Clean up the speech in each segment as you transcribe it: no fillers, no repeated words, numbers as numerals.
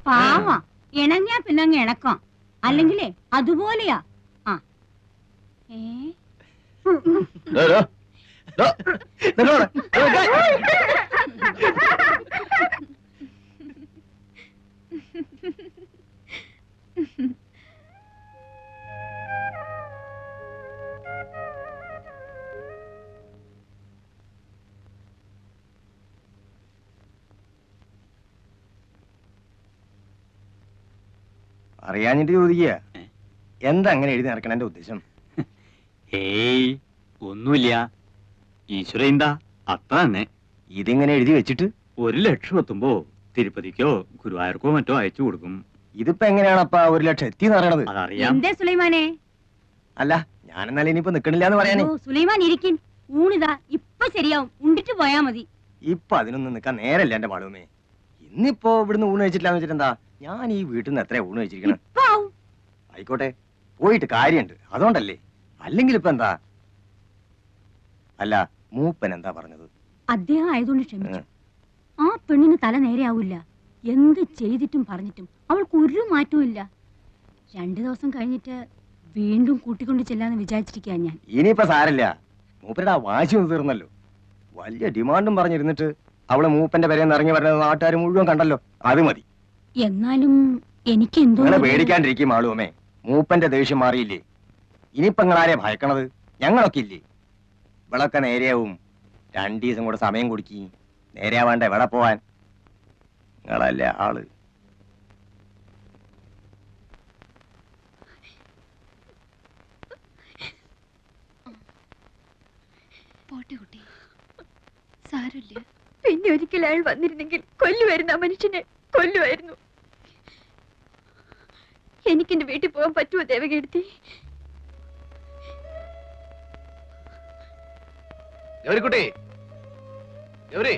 പാവാ ഇണങ്ങിയാ പിന്നെ അങ്ങ് ഇണക്കാം, അല്ലെങ്കിലേ അതുപോലെയാ. ആ അറിയാഞ്ഞിട്ട് ചോദിക്കുക, എന്താ അങ്ങനെ എഴുതി നടക്കണ എന്റെ ഉദ്ദേശം? ഏയ് ഒന്നുമില്ല, ഈശ്വര എന്താ അത്ര തന്നെ. ഇതിങ്ങനെ എഴുതി വെച്ചിട്ട് 1,00,000 എത്തുമ്പോ തിരുപ്പതിക്കോ ഗുരുവായൂർക്കോ മറ്റോ അയച്ചു കൊടുക്കും. ഇതിപ്പോ എങ്ങനെയാണപ്പാ 1,00,000 എത്തിന്ന് പറയണത്? അതറിയാം. എന്തേ സുലൈമാനെ? അല്ല, ഞാനെന്നാലും ഇനിയിപ്പോ നിക്കണില്ല എന്ന് പറയാനേ. സുലൈമാൻ ഇരിക്കും, ഊണിതാ ഇപ്പൊ ശരിയാവും, ഉണ്ടിട്ട് പോയാ മതി. ഇപ്പൊ അതിനൊന്നും നിക്കാൻ നേരല്ല എന്റെ മാളുമേ. ഇന്നിപ്പോ ഇവിടുന്ന് ഊണ് കഴിച്ചിട്ടില്ലാന്ന് വെച്ചിട്ടെന്താ, ഞാൻ ഈ വീട്ടിൽ നിന്ന് എത്ര ഊണ് കഴിച്ചിരിക്കണം? ആയിക്കോട്ടെ, പോയിട്ട് കാര്യമുണ്ട്, അതുകൊണ്ടല്ലേ. അല്ലെങ്കിൽ ഇപ്പൊ എന്താ? അല്ല, മൂപ്പൻ എന്താ പറഞ്ഞത്? അദ്ദേഹം ആയതുകൊണ്ട് ക്ഷമിച്ചു. ആ പെണ്ണിന് തല നേരെയാവില്ല, എന്ത് ചെയ്തിട്ടും പറഞ്ഞിട്ടും അവൾക്ക് ഒരു മാറ്റവും ഇല്ല. 2 ദിവസം കഴിഞ്ഞിട്ട് വീണ്ടും കൂട്ടിക്കൊണ്ട് ചെല്ലാന്ന് വിചാരിച്ചിരിക്കാ ഞാൻ. ഇനിയിപ്പോ സാരല്ല, മൂപ്പരുടെ ആ വാശി ഒന്ന് തീർന്നല്ലോ. വലിയ ഡിമാൻഡും പറഞ്ഞിരുന്നിട്ട് അവള് മൂപ്പന്റെ പേരെന്ന് ഇറങ്ങി വരുന്നത് നാട്ടുകാർ മുഴുവൻ കണ്ടല്ലോ, അത് മതി. എന്നാലും എനിക്ക് എന്തോ പേടിക്കാണ്ടിരിക്കും ആളുമേ, മൂപ്പന്റെ ദേഷ്യം മാറിയില്ലേ? ഇനിയിപ്പോ നിങ്ങളാരെ ഭയക്കണത്? ഞങ്ങളൊക്കെ ഇല്ലേ? ഇവളൊക്കെ നേരെയാവും. 2 ദിവസം കൂടെ സമയം കൊടുക്കി, നേരെയാവാണ്ട എവിടെ പോവാൻ? നിങ്ങളല്ലേ ആള്. പോട്ടെ കുട്ടി, സാരമില്ല. പിന്നെ ഒരിക്കൽ അയാൾ വന്നിരുന്നെങ്കിൽ കൊല്ലുമായിരുന്നു, ആ മനുഷ്യനെ കൊല്ലുമായിരുന്നു. എനിക്കെന്റെ വീട്ടിൽ പോകാൻ പറ്റുമോ ദേവകീർത്തി? ഗൗരിക്കുട്ടി, ഗൗരി,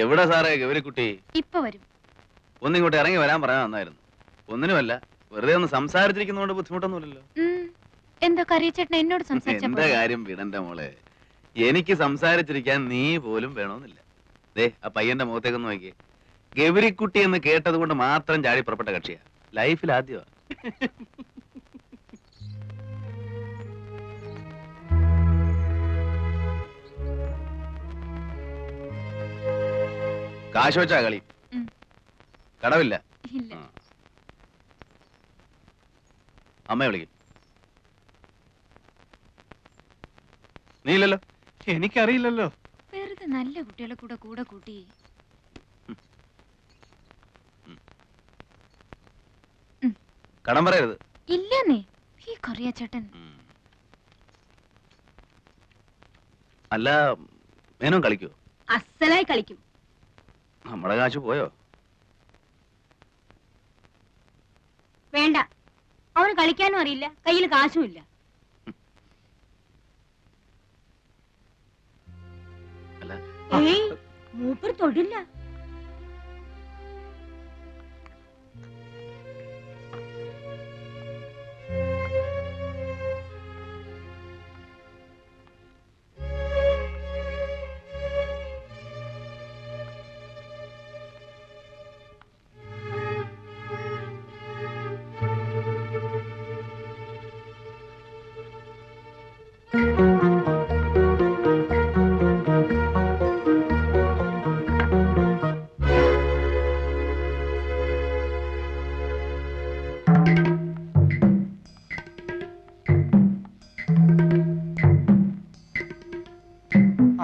എവിടെ സാറേ ഗൗരിക്കുട്ടി? ഇപ്പൊ വരും. ഒന്നിങ്ങോട്ട് ഇറങ്ങി വരാൻ പറയാൻ നന്നായിരുന്നു. ഒന്നിനുമല്ല, വെറുതെ ഒന്ന് സംസാരിച്ചിരിക്കുന്നതുകൊണ്ട് ബുദ്ധിമുട്ടൊന്നുമില്ലല്ലോ. എന്താ കറിയച്ചേട്ടൻ എന്നോട് സംസാരിച്ച എന്റെ കാര്യം വിടന്റെ മോളെ, എനിക്ക് സംസാരിച്ചിരിക്കാൻ നീ പോലും വേണമെന്നില്ല. ദേ ആ പയ്യന്റെ മുഖത്തേക്കൊന്ന് നോക്കിയേ. ഗൗരിക്കുട്ടി എന്ന് കേട്ടത് കൊണ്ട് മാത്രം ചാടി പുറപ്പെട്ട കക്ഷിയാ. ലൈഫിൽ ആദ്യമാ. കാശ് വെച്ചാ കളി, കടവില്ല. അമ്മയെ വിളിക്കും. നീ ഇല്ലല്ലോ? എനിക്കറിയില്ലല്ലോ. വെറുതെ നല്ല കുട്ടികളെ കൂടെ കൂടെ കൂട്ടി. കടം പറയരുത്. ഇല്ലെന്നേ ഈ കറിയച്ചേട്ടൻ. അല്ല, മേനോൻ കളിക്കോ? അസലായി കളിക്കും. നമ്മുടെ കാശ് പോയോ? വേണ്ട, അവന് കളിക്കാനും അറിയില്ല, കയ്യിൽ കാശും ഇല്ല. ഏയ്, മൂപ്പർ തൊടില്ല.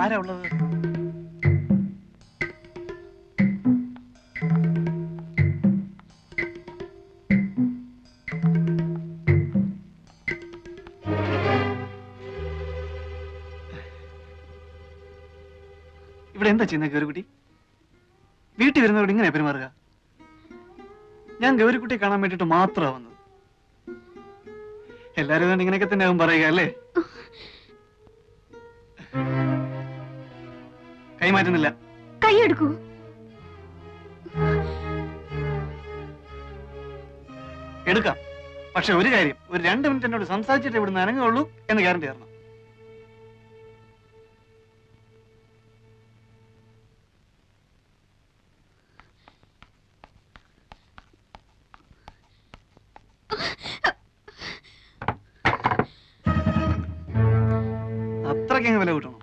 ആരാ ഉള്ളത്? ഇവിടെ എന്താ ചെയ്യുന്ന ഗൗരിക്കുട്ടി? വീട്ടിൽ വരുന്നവരോട് ഇങ്ങനെ പെരുമാറുക? ഞാൻ ഗൗരിക്കുട്ടിയെ കാണാൻ വേണ്ടിട്ട് മാത്രമാണ് വന്നത്. എല്ലാരും തന്നെ ഇങ്ങനെയൊക്കെ തന്നെ ആവും പറയുക അല്ലേ? കൈമാറ്റുന്നില്ല. കൈയെടുക്കൂ. എടുക്കാം. പക്ഷെ ഒരു കാര്യം, ഒരു 2 മിനിറ്റ് എന്നോട് സംസാരിച്ചിട്ട് ഇവിടുന്ന് അനങ്ങുള്ളൂ എന്ന് ഗ്യാരണ്ടി തരണം. അത്രയ്ക്കങ്ങ് വില കൂട്ടണം.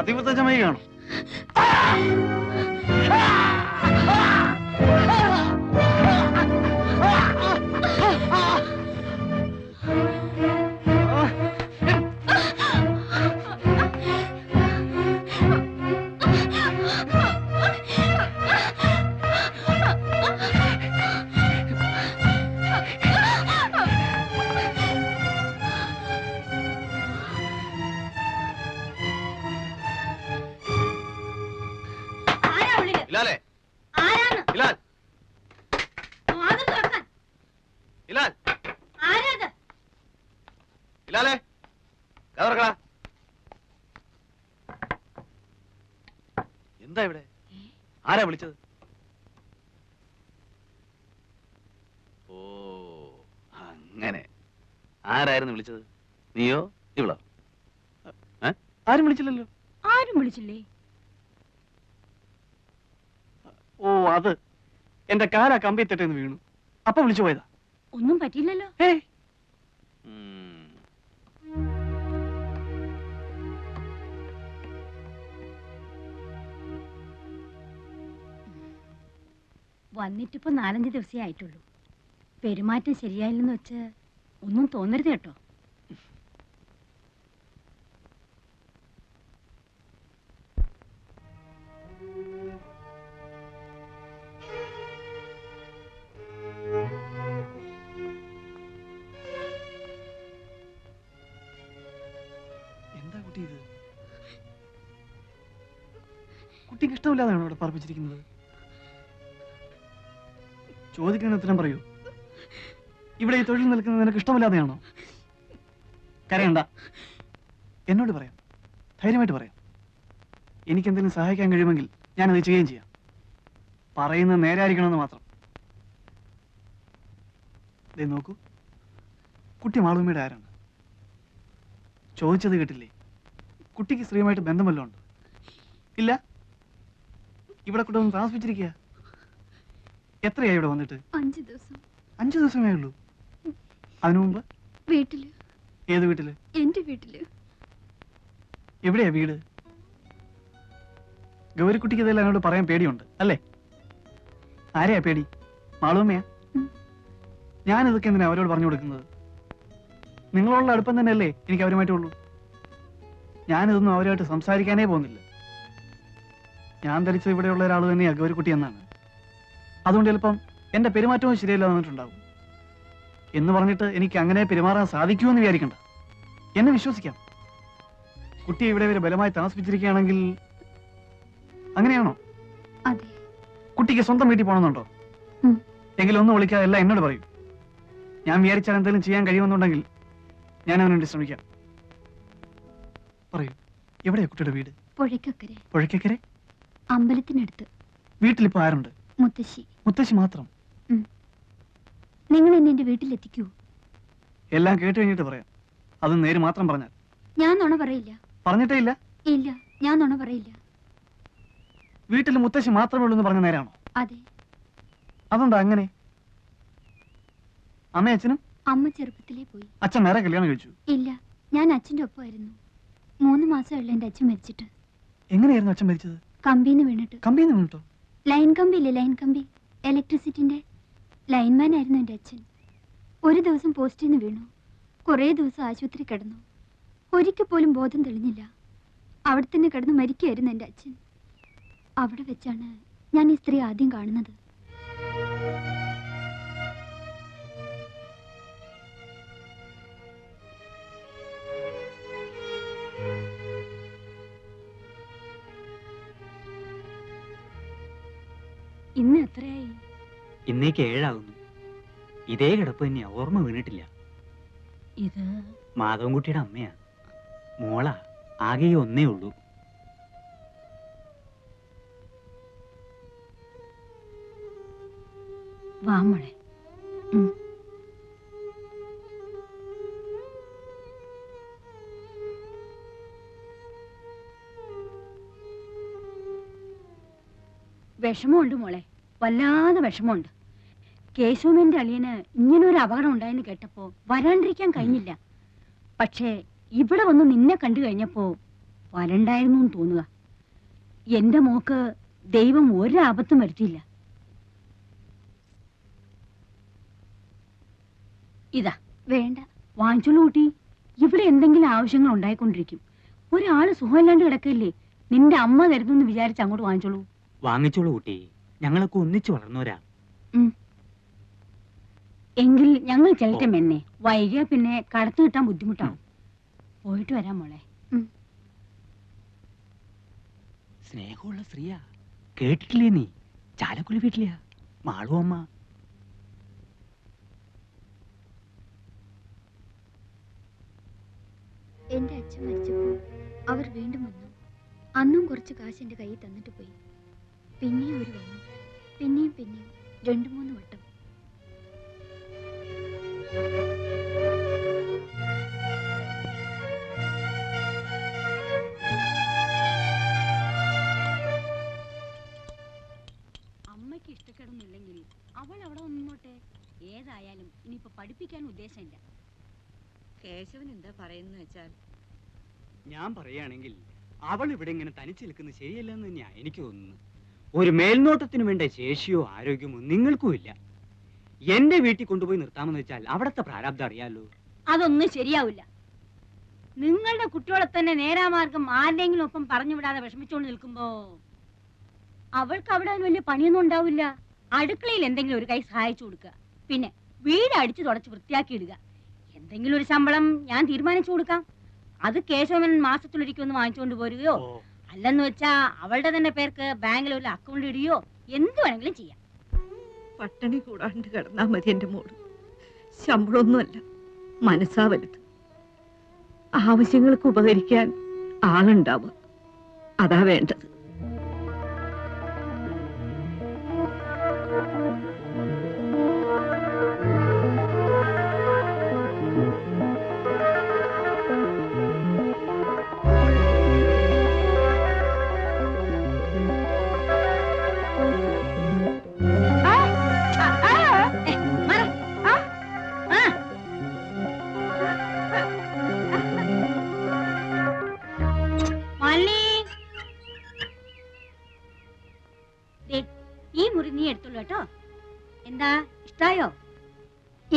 പതിവ്രതമായി കാണും. ഇലാലേ, ഇലാൽ, ഇലാൽ, ഇലാലേ, കഥ തുറക്കടാ. എന്താ ഇവിടെ? ആരാ വിളിച്ചത്? ഓ, അങ്ങനെ. ആരായിരുന്നു വിളിച്ചത്? നീയോ ഇവളോ? ആരും വിളിച്ചില്ലല്ലോ. ആരും വിളിച്ചില്ലേ? ഓ, അത് എന്റെ കാലാ കമ്പി തെറ്റെന്ന് വീണു. അപ്പൊ വിളിച്ചു പോയതാ. ഒന്നും പറ്റിയില്ലല്ലോ. ഏയ്, വന്നിട്ടിപ്പോ 4-5 ദിവസേ ആയിട്ടുള്ളൂ. പെരുമാറ്റം ശരിയായില്ലെന്ന് വെച്ച് ഒന്നും തോന്നരുത് കേട്ടോ. എന്താ കുട്ടി ഇത്? കുട്ടിക്ക് ഇഷ്ടമില്ലാതാണ് ഇവിടെ പറപ്പിച്ചിരിക്കുന്നത്. ചോദിക്കുന്ന ഉത്തരം പറയൂ. ഇവിടെ ഈ തൊഴിൽ നിൽക്കുന്നത് നിനക്ക് ഇഷ്ടമില്ലാതെയാണോ? കരയണ്ട, എന്നോട് പറയാം, ധൈര്യമായിട്ട് പറയാം. എനിക്ക് എന്തെങ്കിലും സഹായിക്കാൻ കഴിയുമെങ്കിൽ ഞാനത് ചെയ്യുകയും ചെയ്യാം. പറയുന്നത് നേരായിരിക്കണമെന്ന് മാത്രം. ദേ നോക്കൂ, കുട്ടി മാളൂമ്മയുടെ ആരാണ്? ചോദിച്ചത് കേട്ടില്ലേ? കുട്ടിക്ക് സ്ത്രീയുമായിട്ട് ബന്ധം വല്ലതും ഉണ്ട്? ഇല്ല. ഇവിടെ കൊണ്ടുവന്ന് താമസിപ്പിച്ചിരിക്കുക. എത്രയായി ഇവിടെ വന്നിട്ട്? 5 ദിവസം. 5 ദിവസമേ ഉള്ളൂ. അതിനു മുമ്പ് വീട്ടില്. ഏത് വീട്ടില്? എന്റെ വീട്ടില്. എവിടെയാ വീട്? ഗൗരിക്കുട്ടിക്ക് ഇതെല്ലാം എന്നോട് പറയാൻ പേടിയുണ്ട് അല്ലേ? ആരെയാ പേടി? മാളൂമ്മയാ? ഞാനിതൊക്കെ എന്തിനാ അവരോട് പറഞ്ഞു കൊടുക്കുന്നത്? നിങ്ങളോടുള്ള അടുപ്പം തന്നെയല്ലേ എനിക്ക് അവരുമായിട്ടുള്ളൂ. ഞാനിതൊന്നും അവരുമായിട്ട് സംസാരിക്കാനേ പോകുന്നില്ല. ഞാൻ ധരിച്ചത് ഇവിടെയുള്ള ഒരാൾ തന്നെയാ ഗൗരിക്കുട്ടി എന്നാണ്. അതുകൊണ്ട് ചിലപ്പം എന്റെ പെരുമാറ്റവും ശരിയല്ല വന്നിട്ടുണ്ടാവും. എന്ന് പറഞ്ഞിട്ട് എനിക്ക് അങ്ങനെ പെരുമാറാൻ സാധിക്കുമെന്ന് വിചാരിക്കണ്ട. എന്നെ വിശ്വസിക്കാം. കുട്ടിയെ ഇവിടെ വരെ ബലമായി താമസിപ്പിച്ചിരിക്കുകയാണെങ്കിൽ അങ്ങനെയാണോ? അതെ. കുട്ടിക്ക് സ്വന്തം വീട്ടിൽ പോകണമെന്നുണ്ടോ? എങ്കിലും ഒന്നും വിളിക്കാതെ എല്ലാം എന്നോട് പറയൂ. ഞാൻ വിചാരിച്ചാൽ എന്തെങ്കിലും ചെയ്യാൻ കഴിയുമെന്നുണ്ടെങ്കിൽ ഞാൻ അവന് വേണ്ടി ശ്രമിക്കാം. പറയൂ, എവിടെയാ കുട്ടിയുടെ വീട്? പുഴയ്ക്കക്കരെ. പുഴയ്ക്കക്കരെ? അമ്പലത്തിനടുത്ത്. വീട്ടിലിപ്പോ ആരുണ്ട്? മുത്തശ്ശി. മുത്തശ്ശി മാത്രം? നിങ്ങൾ എന്നെ എന്റെ വീട്ടിലെത്തിക്കൂ. എല്ലാം കേട്ട് കഴിഞ്ഞിട്ട് പറയാം. അത് നേര് മാത്രം പറഞ്ഞാൽ. ഞാൻ നുണ പറയില്ല. പറഞ്ഞിട്ടേ ഇല്ല? ഇല്ല, ഞാൻ നുണ പറയില്ല. വീട്ടിൽ മുത്തശ്ശി മാത്രമേ ഉള്ളൂ എന്ന് പറഞ്ഞ നേരാണോ? അതെ. അതെന്താ അങ്ങനെ? അമ്മയും അച്ഛനും? അമ്മ ചെറുപ്പത്തിലേ പോയി. അച്ഛൻ നേരെ കല്യാണം കഴിച്ചു? ഇല്ല, ഞാൻ അച്ഛൻ്റെ ഒപ്പമായിരുന്നു. 3 മാസമുള്ള എന്റെ അച്ഛൻ മരിച്ചിട്ട്. എങ്ങനെയായിരുന്നു അച്ഛൻ മരിച്ചത്? കമ്പിന്ന് വീണിട്ട്. കമ്പിന്ന് വീണിട്ടോ? ലൈൻ കമ്പി ഇല്ലേ, ലൈൻ കമ്പി, ഇലക്ട്രിസിറ്റിന്റെ ലൈൻമാൻ ആയിരുന്നു എൻ്റെ അച്ഛൻ. ഒരു ദിവസം പോസ്റ്റിൽ നിന്ന് വീണു. കുറേ ദിവസം ആശുപത്രി കിടന്നു. ഒരിക്കൽ പോലും ബോധം തെളിഞ്ഞില്ല. അവിടെ തന്നെ കിടന്ന് മരിക്കുകയായിരുന്നു എൻ്റെ അച്ഛൻ. അവിടെ വെച്ചാണ് ഞാൻ ഈ സ്ത്രീ ആദ്യം കാണുന്നത്. ഇന്ന് എത്രയായി? ഇന്നേക്ക് 7 ആകുന്നു. ഇതേ കിടപ്പ് തന്നെയാ, ഓർമ്മ വീണിട്ടില്ല. ഇത് മാധവൻകുട്ടിയുടെ അമ്മയാ. മോളാ, ആകെ ഈ ഒന്നേ ഉള്ളൂ. വാ മോളെ. വിഷമമുണ്ട് മോളെ, വല്ലാതെ വിഷമമുണ്ട്. കേശവന്റെ അളിയന് ഇങ്ങനൊരു അപകടം ഉണ്ടായെന്ന് കേട്ടപ്പോ വരാണ്ടിരിക്കാൻ കഴിഞ്ഞില്ല. പക്ഷേ ഇവിടെ വന്ന് നിന്നെ കണ്ടു കഴിഞ്ഞപ്പോ വരണ്ടായിരുന്നു എന്ന് തോന്നുക. എന്റെ മോക്ക് ദൈവം ഒരാപത്തും വരുത്തിയില്ല. ഇതാ വേണ്ട, വാങ്ങിച്ചോളൂ കൂട്ടി. ഇവിടെ എന്തെങ്കിലും ആവശ്യങ്ങൾ ഉണ്ടായിക്കൊണ്ടിരിക്കും. ഒരാള് സുഖമില്ലാണ്ട് കിടക്കില്ലേ, നിന്റെ അമ്മ തരുന്നു വിചാരിച്ച് അങ്ങോട്ട് വാങ്ങിച്ചോളൂ. വാങ്ങിച്ചോളൂ കുട്ടി, ഞങ്ങളൊക്കെ ഒന്നിച്ചു വളർന്നവരാ. എങ്കിൽ ഞങ്ങൾ ചെല്ലട്ടെ മെന്നെ. വൈകിയ പിന്നെ കടത്തു കിട്ടാൻ ബുദ്ധിമുട്ടാവും. പോയിട്ട് വരാം മോളെ. സ്നേഹമുള്ള സ്ത്രീയാ, കേട്ടിട്ടില്ലേ നീ? ചാലക്കുടി വീട്ടിലെയാ മാളു അമ്മ. എന്റെ അച്ഛൻ മരിച്ചപ്പോൾ അവർ വീണ്ടും വന്നു. അന്നും കുറച്ച് കാശ് എന്റെ കയ്യിൽ തന്നിട്ട് പോയി. പിന്നെയും അവർ വന്നു, പിന്നെയും 2-3 വട്ടം. അമ്മയ്ക്ക് ഇഷ്ടക്കേടൊന്നുമില്ലെങ്കിൽ അവൾ അവിടെ നിന്നോട്ടെ. ഏതായാലും ഇനിയിപ്പോ പഠിപ്പിക്കാൻ ഉദ്ദേശമില്ല. കേശവൻ എന്താ പറയുന്ന വെച്ചാൽ, ഞാൻ പറയുകയാണെങ്കിൽ അവൾ ഇവിടെ ഇങ്ങനെ തനിച്ച് നിൽക്കുന്നത് ശരിയല്ലെന്ന് തന്നെയാ എനിക്ക് തോന്നുന്നു. ഒരു മേൽനോട്ടത്തിന് വേണ്ട ശേഷിയോ ആരോഗ്യമോ നിങ്ങൾക്കും ഇല്ല. എന്റെ വീട്ടിൽ കൊണ്ടുപോയി നിർത്താമെന്ന് വെച്ചാൽ അവിടത്തെ പ്രാരാബ്ദം അറിയാലോ. അതൊന്നും ശരിയാവില്ല. നിങ്ങളുടെ കുട്ടികളെ തന്നെ നേരാമാർഗം ആരുടെങ്കിലും ഒപ്പം പറഞ്ഞു വിടാതെ വിഷമിച്ചോണ്ട് നിൽക്കുമ്പോ അവൾക്ക് അവിടെ വലിയ പണിയൊന്നും ഉണ്ടാവില്ല. അടുക്കളയിൽ എന്തെങ്കിലും ഒരു കൈ സഹായിച്ചു കൊടുക്കുക, പിന്നെ വീട് അടിച്ചു തുടച്ച് വൃത്തിയാക്കി ഇടുക. എന്തെങ്കിലും ഒരു ശമ്പളം ഞാൻ തീരുമാനിച്ചു കൊടുക്കാം. അത് കേശവൻ മാസത്തിലൊരിക്കൊന്ന് വാങ്ങിച്ചുകൊണ്ട് പോരുകയോ, അല്ലെന്ന് വെച്ചാ അവളുടെ തന്നെ പേർക്ക് ബാങ്കിൽ ഒരു അക്കൗണ്ട് ഇടുകയോ എന്ത് വേണമെങ്കിലും ചെയ്യാം. പട്ടിണി കൂടാണ്ട് കിടന്നാ മതി എന്റെ മോള്. ശമ്പളമൊന്നുമല്ല, മനസ്സാ വലുത്. ആവശ്യങ്ങൾക്ക് ഉപകരിക്കാൻ ആളുണ്ടാവുക, അതാ വേണ്ടത്. ഈ മുറി നീ എടുത്തോളൂ കേട്ടോ. എന്താ, ഇഷ്ടായോ?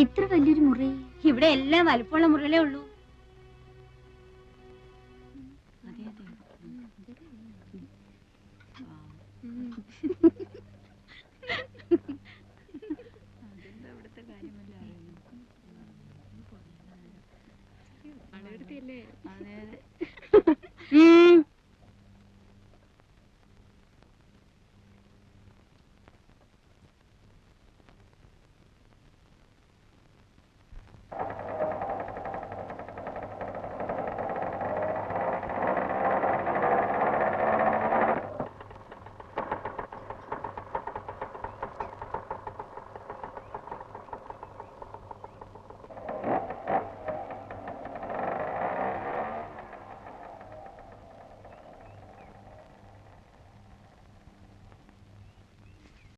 ഇത്ര വലിയൊരു മുറി ഇവിടെ എല്ലാം വലുപ്പമുള്ള മുറികളേ ഉള്ളൂ.